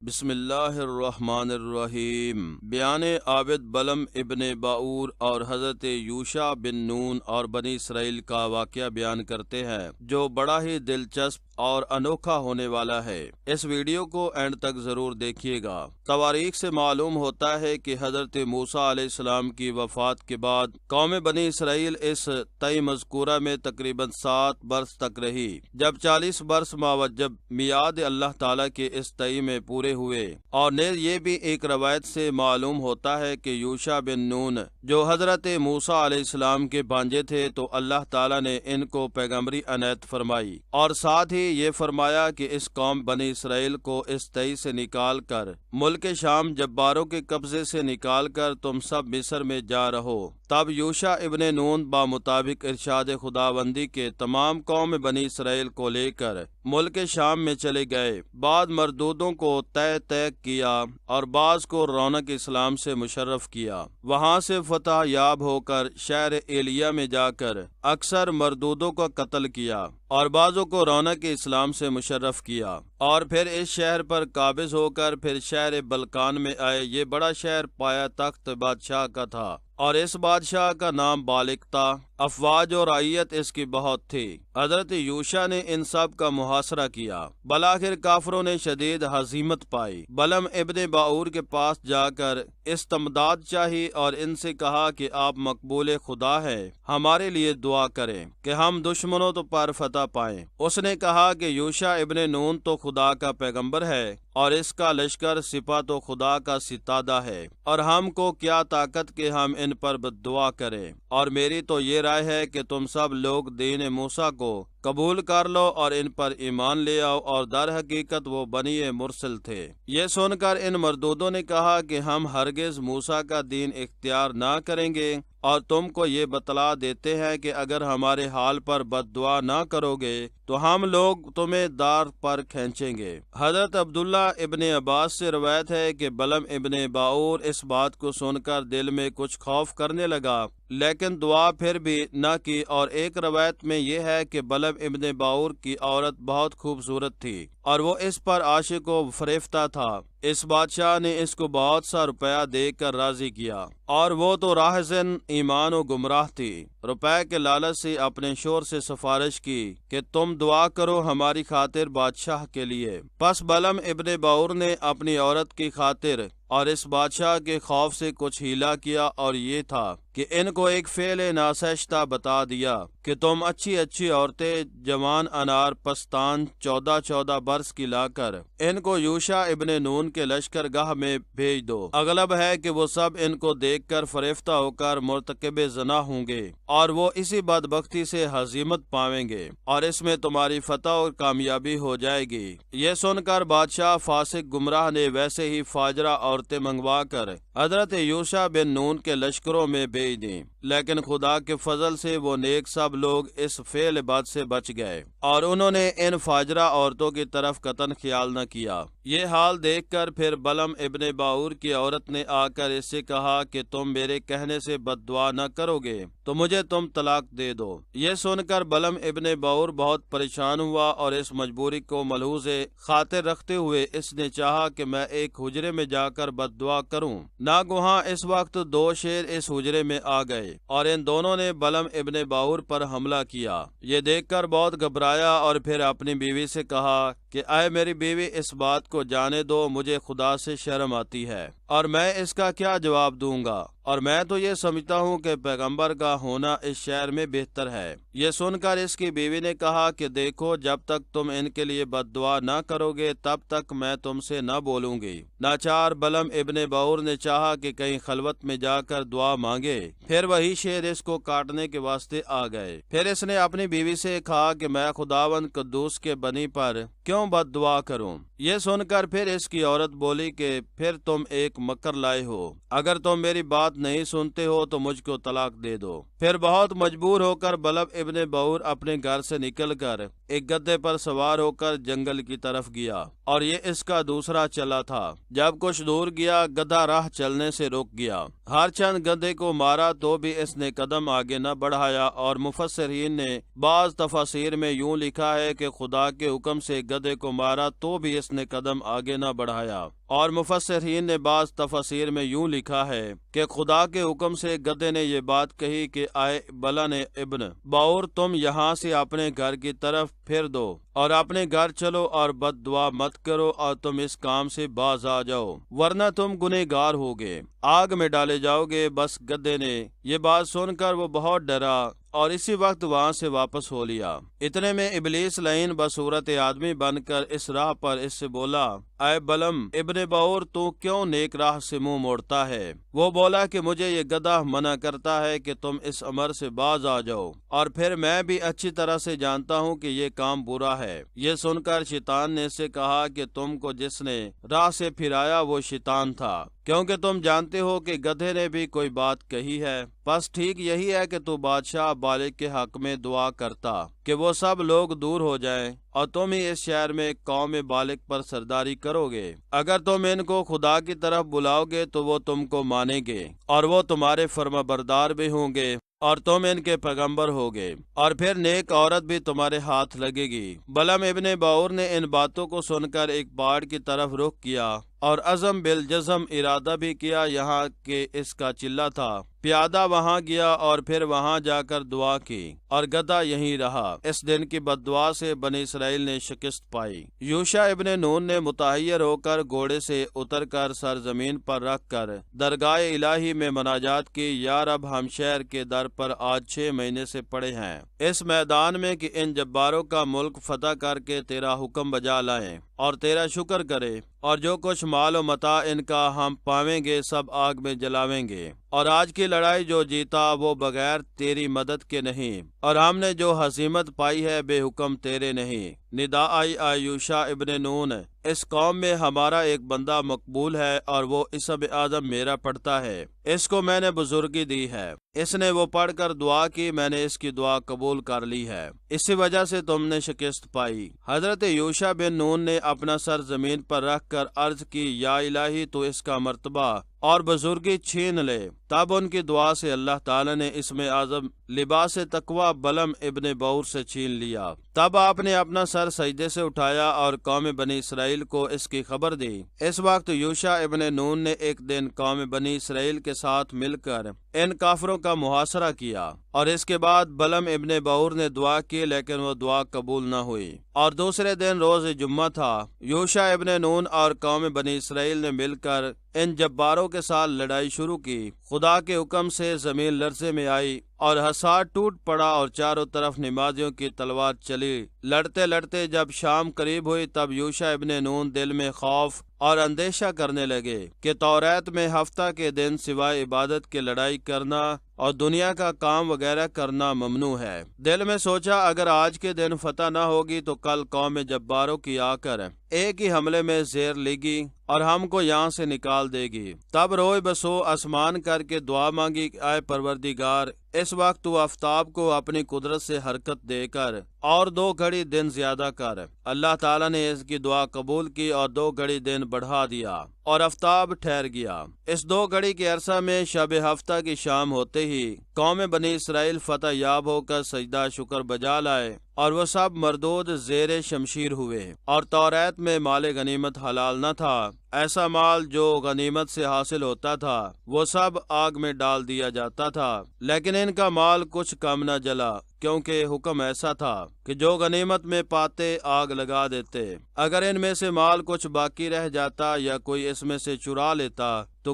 بسم اللہ الرحمن الرحیم۔ بیان عابد بلم ابن باعور اور حضرت یوشع بن نون اور بنی اسرائیل کا واقعہ بیان کرتے ہیں جو بڑا ہی دلچسپ اور انوکھا ہونے والا ہے۔ اس ویڈیو کو اینڈ تک ضرور دیکھیے گا۔ تواریخ سے معلوم ہوتا ہے کہ حضرت موسیٰ علیہ السلام کی وفات کے بعد قوم بنی اسرائیل اس طے مذکورہ میں تقریباً 7 برس تک رہی۔ جب 40 برس ماوجب میعاد اللہ تعالیٰ کے اس طے میں پورے ہوئے، اور نیز یہ بھی ایک روایت سے معلوم ہوتا ہے کہ یوشع بن نون جو حضرت موسیٰ علیہ السلام کے بھانجے تھے تو اللہ تعالیٰ نے ان کو پیغمبری عنایت فرمائی، اور ساتھ ہی یہ فرمایا کہ اس قوم بنی اسرائیل کو اس طے سے نکال کر ملک شام جباروں کے قبضے سے نکال کر تم سب مصر میں جا رہو۔ تب یوشع ابن نون بمطابق ارشاد خداوندی کے تمام قوم بنی اسرائیل کو لے کر ملک شام میں چلے گئے۔ بعد مردودوں کو طے کیا اور بعض کو رونق اسلام سے مشرف کیا۔ وہاں سے فتح یاب ہو کر شہر ایلیا میں جا کر اکثر مردودوں کا قتل کیا اور بعضوں کو رونق اسلام سے مشرف کیا، اور پھر اس شہر پر قابض ہو کر پھر شہر بلقان میں آئے۔ یہ بڑا شہر پایا تخت بادشاہ کا تھا، اور اس بادشاہ کا نام بالک تھا۔ افواج اور رعیت اس کی بہت تھی۔ حضرت یوشع نے ان سب کا محاصرہ کیا۔ بالآخر کافروں نے شدید ہزیمت پائی۔ بلم ابن باعور کے پاس جا کر استمداد چاہی اور ان سے کہا کہ آپ مقبول خدا ہے، ہمارے لیے دعا کریں کہ ہم دشمنوں پر فتح پائیں۔ اس نے کہا کہ یوشع ابن نون تو خدا کا پیغمبر ہے اور اس کا لشکر سپاہ تو خدا کا ستادہ ہے، اور ہم کو کیا طاقت کہ ہم ان پر بددعا کریں، اور میری تو یہ رائے ہے کہ تم سب لوگ دین موسیٰ کو قبول کر لو اور ان پر ایمان لے آؤ، اور در حقیقت وہ بنی مرسل تھے۔ یہ سن کر ان مردودوں نے کہا کہ ہم ہرگز موسیٰ کا دین اختیار نہ کریں گے، اور تم کو یہ بتلا دیتے ہیں کہ اگر ہمارے حال پر بد دعا نہ کرو گے تو ہم لوگ تمہیں دار پر کھینچیں گے۔ حضرت عبداللہ ابن عباس سے روایت ہے کہ بلم ابن باعور اس بات کو سن کر دل میں کچھ خوف کرنے لگا، لیکن دعا پھر بھی نہ کی۔ اور ایک روایت میں یہ ہے کہ بلم ابن باعور کی عورت بہت خوبصورت تھی اور وہ اس پر عاشق و فریفتہ تھا۔ اس بادشاہ نے اس کو بہت سا روپیہ دے کر راضی کیا، اور وہ تو راہزن ایمان و گمراہ تھی۔ روپے کے لالچ سے اپنے شوہر سے سفارش کی کہ تم دعا کرو ہماری خاطر بادشاہ کے لیے۔ پس بلم ابن باعور نے اپنی عورت کی خاطر اور اس بادشاہ کے خوف سے کچھ ہیلا کیا، اور یہ تھا کہ ان کو ایک فعل ناسزشتہ بتا دیا کہ تم اچھی اچھی عورتیں جوان انار پستان 14 برس کی لا کر ان کو یوشع ابن نون کے لشکر گاہ میں بھیج دو۔ اغلب ہے کہ وہ سب ان کو دیکھ کر فریفتہ ہو کر مرتکب زنا ہوں گے، اور وہ اسی بدبختی سے ہزیمت پاویں گے، اور اس میں تمہاری فتح اور کامیابی ہو جائے گی۔ یہ سن کر بادشاہ فاسق گمراہ نے ویسے ہی فاجرہ عورتیں منگوا کر حضرت یوشع بن نون کے لشکروں میں بھیج دیں، لیکن خدا کے فضل سے وہ نیک سب لوگ اس فعل بد سے بچ گئے، اور انہوں نے ان فاجرہ عورتوں کی طرف قطعاً خیال نہ کیا۔ یہ حال دیکھ کر پھر بلم ابن باعور کی عورت نے آ کر اس سے کہا کہ تم میرے کہنے سے بد دعا نہ کرو گے تو مجھے تم طلاق دے دو۔ یہ سن کر بلم ابن باعور بہت پریشان ہوا، اور اس مجبوری کو ملحوظ خاطر رکھتے ہوئے اس نے چاہا کہ میں ایک حجرے میں جا کر بد دعا کروں۔ ناگہاں اس وقت 2 شیر اس حجرے میں آ گئے، اور ان دونوں نے بلم ابن باعور پر حملہ کیا۔ یہ دیکھ کر بہت گھبرایا، اور پھر اپنی بیوی سے کہا کہ اے میری بیوی، اس بات کو جانے دو، مجھے خدا سے شرم آتی ہے، اور میں اس کا کیا جواب دوں گا، اور میں تو یہ سمجھتا ہوں کہ پیغمبر کا ہونا اس شہر میں بہتر ہے۔ یہ سن کر اس کی بیوی نے کہا کہ دیکھو، جب تک تم ان کے لیے بد دعا نہ کرو گے تب تک میں تم سے نہ بولوں گی۔ ناچار بلم ابن باعور نے چاہا کہ کہیں خلوت میں جا کر دعا مانگے، پھر وہی شیر اس کو کاٹنے کے واسطے آ گئے۔ پھر اس نے اپنی بیوی سے کہا کہ میں خداوند قدوس کے بنی پر کیوں بد دعا کروں؟ یہ سن کر پھر اس کی عورت بولی کہ پھر تم ایک مکر لائے ہو، اگر تم میری بات نہیں سنتے ہو تو مجھ کو طلاق دے دو۔ پھر بہت مجبور ہو کر بلم ابن باعور اپنے گھر سے نکل کر ایک گدھے پر سوار ہو کر جنگل کی طرف گیا، اور یہ اس کا دوسرا چلا تھا۔ جب کچھ دور گیا گدھا راہ چلنے سے رک گیا۔ ہر چند گدھے کو مارا تو بھی اس نے قدم آگے نہ بڑھایا، اور مفسرین نے بعض تفاسیر میں یوں لکھا ہے کہ خدا کے حکم سے گدھے کو مارا تو بھی اس اس نے قدم آگے نہ بڑھایا۔ اور مفسرین نے بعض تفاسیر میں یوں لکھا ہے کہ خدا کے حکم سے گدھے نے یہ بات کہی کہ آئے بلن ابن باور، تم یہاں سے اپنے گھر کی طرف پھر دو اور اپنے گھر چلو اور بد دعا مت کرو اور تم اس کام سے باز آ جاؤ، ورنہ تم گنہگار ہوگے، آگ میں ڈالے جاؤ گے۔ بس گدھے نے یہ بات سن کر وہ بہت ڈرا اور اسی وقت وہاں سے واپس ہو لیا۔ اتنے میں ابلیس لعین بصورت آدمی بن کر اس راہ پر اس سے بولا، اے بلم ابن باور، تو کیوں نیک راہ سے منہ موڑتا ہے؟ وہ بولا کہ مجھے یہ گدھا منع کرتا ہے کہ تم اس امر سے باز آ جاؤ، اور پھر میں بھی اچھی طرح سے جانتا ہوں کہ یہ کام برا ہے۔ یہ سن کر شیطان نے اس سے کہا کہ تم کو جس نے راہ سے پھرایا وہ شیطان تھا، کیونکہ تم جانتے ہو کہ گدھے نے بھی کوئی بات کہی ہے۔ بس ٹھیک یہی ہے کہ تو بادشاہ بالغ کے حق میں دعا کرتا کہ وہ سب لوگ دور ہو جائیں اور تم ہی اس شہر میں قوم بالغ پر سرداری کرو گے۔ اگر تم ان کو خدا کی طرف بلاؤ گے تو وہ تم کو مانیں گے اور وہ تمہارے فرما بردار بھی ہوں گے اور تم ان کے پیغمبر ہوگے، اور پھر نیک عورت بھی تمہارے ہاتھ لگے گی۔ بلم ابن باور نے ان باتوں کو سن کر ایک پہاڑ کی طرف رخ کیا اور عزم بالجزم ارادہ بھی کیا یہاں کہ اس کا چلہ تھا۔ پیادہ وہاں گیا اور پھر وہاں جا کر دعا کی اور گدھا یہیں رہا۔ اس دن کی بد دعا سے بنی اسرائیل نے شکست پائی۔ یوشع ابن نون نے متحیر ہو کر گھوڑے سے اتر کر سر زمین پر رکھ کر درگاہ الہی میں مناجات کی، یا رب ہم شہر کے در پر آج 6 مہینے سے پڑے ہیں اس میدان میں کہ ان جباروں کا ملک فتح کر کے تیرا حکم بجا لائیں اور تیرا شکر کرے، اور جو کچھ مال و متاع ان کا ہم پاویں گے سب آگ میں جلاویں گے، اور آج کی لڑائی جو جیتا وہ بغیر تیری مدد کے نہیں، اور ہم نے جو ہزیمت پائی ہے بے حکم تیرے نہیں۔ ندا آئی یوشع ابن نون، اس قوم میں ہمارا ایک بندہ مقبول ہے اور وہ اسم اعظم میرا پڑھتا ہے، اس کو میں نے بزرگی دی ہے، اس نے وہ پڑھ کر دعا کی، میں نے اس کی دعا قبول کر لی ہے، اسی وجہ سے تم نے شکست پائی۔ حضرت یوشع بن نون نے اپنا سر زمین پر رکھ کر عرض کی، یا الہی تو اس کا مرتبہ اور بزرگی چھین لے۔ تب ان کی دعا سے اللہ تعالی نے اسم اعظم لباس تقوی بلم ابن باور سے چھین لیا۔ تب آپ نے اپنا سر سجدے سے اٹھایا اور قوم بنی اسرائیل کو اس کی خبر دی۔ اس وقت یوشع ابن نون نے ایک دن قوم بنی اسرائیل کے ساتھ مل کر ان کافروں کا محاصرہ کیا، اور اس کے بعد بلم ابن باور نے دعا کی لیکن وہ دعا قبول نہ ہوئی، اور دوسرے دن روز جمعہ تھا۔ یوشع ابن نون اور قوم بنی اسرائیل نے مل کر ان جباروں کے ساتھ لڑائی شروع کی۔ خدا کے حکم سے زمین لرزے میں آئی اور حصار ٹوٹ پڑا اور چاروں طرف نمازیوں کی تلوار چلی۔ لڑتے لڑتے جب شام قریب ہوئی تب یوشع ابن نون دل میں خوف اور اندیشہ کرنے لگے کہ توریت میں ہفتہ کے دن سوائے عبادت کے لڑائی کرنا اور دنیا کا کام وغیرہ کرنا ممنوع ہے۔ دل میں سوچا اگر آج کے دن فتح نہ ہوگی تو کل قوم جباروں کی آ کر ایک ہی حملے میں زیر لیگی اور ہم کو یہاں سے نکال دے گی۔ تب روئے بسو آسمان کر کے دعا مانگی، اے پروردگار اس وقت تو آفتاب کو اپنی قدرت سے حرکت دے کر اور 2 گھڑی دن زیادہ کر۔ اللہ تعالیٰ نے اس کی دعا قبول کی اور 2 گھڑی دن بڑھا دیا اور آفتاب ٹھہر گیا۔ اس 2 گھڑی کے عرصہ میں شب ہفتہ کی شام ہوتے ہی قوم بنی اسرائیل فتح یاب ہو کر سجدہ شکر بجا لائے اور وہ سب مردود زیر شمشیر ہوئے، اور توریت میں مال غنیمت حلال نہ تھا، ایسا مال جو غنیمت سے حاصل ہوتا تھا وہ سب آگ میں ڈال دیا جاتا تھا، لیکن ان کا مال کچھ کم نہ جلا، کیونکہ حکم ایسا تھا کہ جو غنیمت میں پاتے آگ لگا دیتے۔ اگر ان میں سے مال کچھ باقی رہ جاتا یا کوئی اس میں سے چرا لیتا تو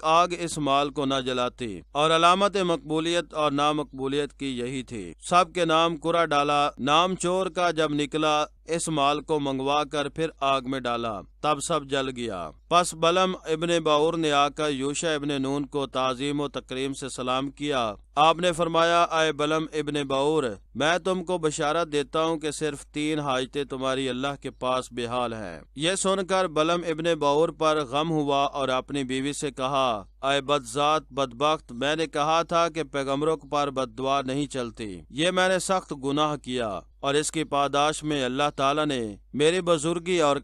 آگ اس مال کو نہ جلاتی، اور علامت مقبولیت اور نامقبولیت کی یہی تھی۔ سب کے نام کرا ڈالا، نام چور کا جب نکلا اس مال کو منگوا کر پھر آگ میں ڈالا، تب سب جل گیا۔ پس بلم ابن باور نے آ کر یوشع ابن نون کو تعظیم و تکریم سے سلام کیا۔ آپ نے فرمایا، اے بلم ابن باور، میں تم کو بشارت دیتا ہوں کہ صرف 3 حاجتیں تمہاری اللہ کے پاس بحال ہیں۔ یہ سن کر بلم ابن باور پر غم ہوا اور اپنی بیوی سے کہا، اے بدذات بدبخت، میں نے کہا تھا کہ پیغمبروں پر بد دعا نہیں چلتی، یہ میں نے سخت گناہ کیا اور اس کی پاداش میں اللہ تعالیٰ نے میری بزرگی اور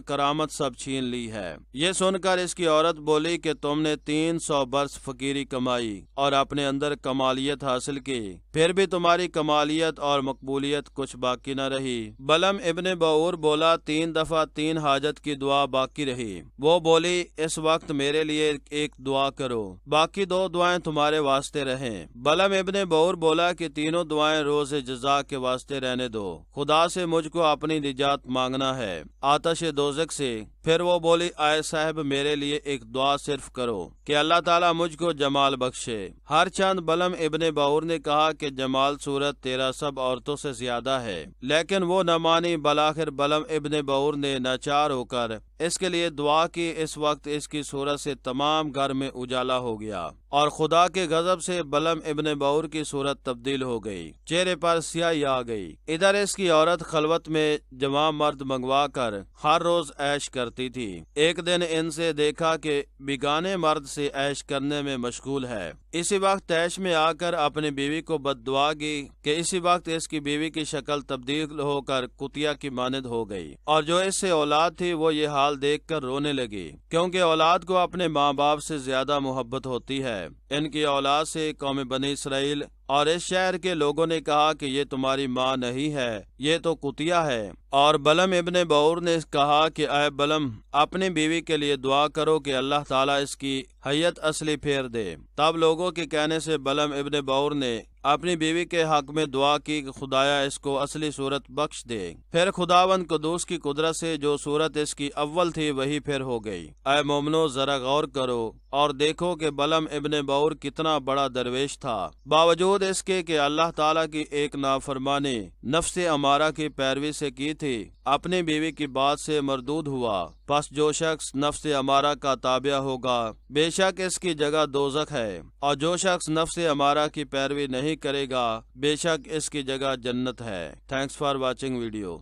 کرامت سب چھین لی ہے۔ یہ سن کر اس کی عورت بولی کہ تم نے 300 برس فقیری کمائی اور اپنے اندر کمالیت حاصل کی، پھر بھی تمہاری کمالیت اور مقبولیت کچھ باقی نہ رہی۔ بلم ابن بعور بولا 3 دفعہ 3 حاجت کی دعا باقی رہی۔ وہ بولی اس وقت میرے لیے ایک دعا کرو، باقی 2 دعائیں تمہارے واسطے رہیں۔ بلم ابن بعور بولا کہ تینوں دعائیں روز جزا کے واسطے رہنے دو، خدا سے مجھ کو اپنی نجات مانگنا ہے آتش دوزخ سے۔ پھر وہ بولی اے صاحب میرے لیے ایک دعا صرف کرو کہ اللہ تعالیٰ مجھ کو جمال بخشے۔ ہر چند بلم ابن بعور نے کہا کہ جمال صورت تیرا سب عورتوں سے زیادہ ہے، لیکن وہ نہ مانی۔ بالآخر بلم ابن بعور نے ناچار ہو کر اس کے لیے دعا کی۔ اس وقت اس کی صورت سے تمام گھر میں اجالا ہو گیا اور خدا کے غضب سے بلم ابن بعور کی صورت تبدیل ہو گئی، چہرے پر سیاہی آ گئی۔ ادھر اس کی عورت خلوت میں جوان مرد منگوا کر ہر روز عیش کرتی تھی۔ ایک دن ان سے دیکھا کہ بیگانے مرد سے عیش کرنے میں مشغول ہے۔ اسی وقت عیش میں آ کر اپنی بیوی کو بد دعا کی کہ اسی وقت اس کی بیوی کی شکل تبدیل ہو کر کتیا کی مانند ہو گئی، اور جو اس سے اولاد تھی وہ یہ حال دیکھ کر رونے لگی، کیونکہ اولاد کو اپنے ماں باپ سے زیادہ محبت ہوتی ہے۔ ان کی اولاد سے قوم بنی اسرائیل اور اس شہر کے لوگوں نے کہا کہ یہ تمہاری ماں نہیں ہے، یہ تو کتیا ہے۔ اور بلم ابن بعور نے کہا کہ اے بلم، اپنی بیوی کے لیے دعا کرو کہ اللہ تعالیٰ اس کی حیت اصلی پھیر دے۔ تب لوگوں کے کہنے سے بلم ابن بعور نے اپنی بیوی کے حق میں دعا کی کہ خدایا اس کو اصلی صورت بخش دے۔ پھر خداوند قدوس کی قدرت سے جو صورت اس کی اول تھی وہی پھر ہو گئی۔ اے مومنو ذرا غور کرو اور دیکھو کہ بلم ابن بعور کتنا بڑا درویش تھا۔ باوجود اس کے کہ اللہ تعالیٰ کی ایک نافرمانی نفس امارہ کی پیروی سے کی تھی، اپنی بیوی کی بات سے مردود ہوا۔ پس جو شخص نفس امارہ کا تابع ہوگا بے شک اس کی جگہ دوزخ ہے، اور جو شخص نفس امارہ کی پیروی نہیں کرے گا بے شک اس کی جگہ جنت ہے۔ Thanks for watching video.